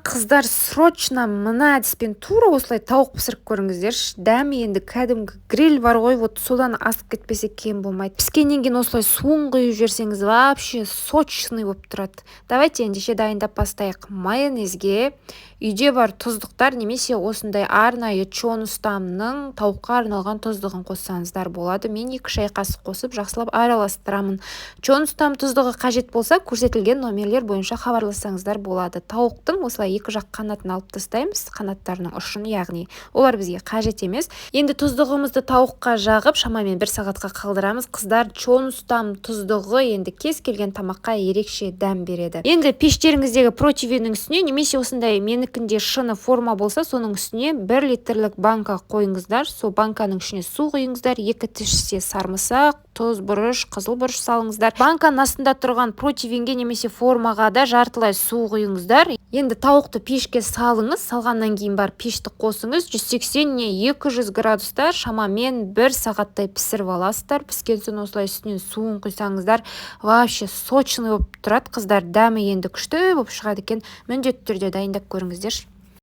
қыздар, срочно мына әдіспен тура осылай тауық пісіріп көріңіздерші. Дәмі енді кәдімгі гриль бар ғой, вот содан асып кетпесе кем болмайды. Піскеннен кейін осылай суын құйып жіберсеңіз, вообще сочный болып тұрады. Давайте ендеше дайындап бастайық. Майонезге үйде бар тұздықтар немесе осындай арнайы чон ұстамның тауыққа арналған тұздығын қоссаңыздар болады. Мен 2 шай қасық қосып жақсылап араластырамын. Чон ұстам тұздығы қажет болса, көрсетілген номерлер бойынша хабарлассаңыздар болады. Тауықтың осылай 2 жақ қанатын алып тастаймыз, қанаттарының ұшын, яғни олар бізге қажет емес. Енді тұздығымызды тауыққа жағып, шамамен 1 сағатқа қалдырамыз. Қыздар, чон ұстам тұздығы енді кез келген тамаққа ерекше дәм береді. Енді пештеріңіздегі противенің үстіне немесе осындай менікінде шыны форма болса, соның үстіне 1 литрлік банка қойыңыздар. Сол банканың ішіне су құйыңыздар, 2 тіше сарымсақ, тұз, бұрыш, қызыл бұрыш салыңыздар. Банканың астында тұрған противенге немесе формаға да жартылай су құйыңыздар. Енді тауықты пешке салыңыз, салғаннан кейін бар пешті қосыңыз, 180 не 200 градуста шамамен 1 сағаттай пісіріп аласыздар. Піскен соң осылай үстінен суын құйсаңыздар, вообще сочный болып тұрады. Қыздар, дәмі енді күшті болып шығады екен. Міндетті түрде дайындап көріңіздер.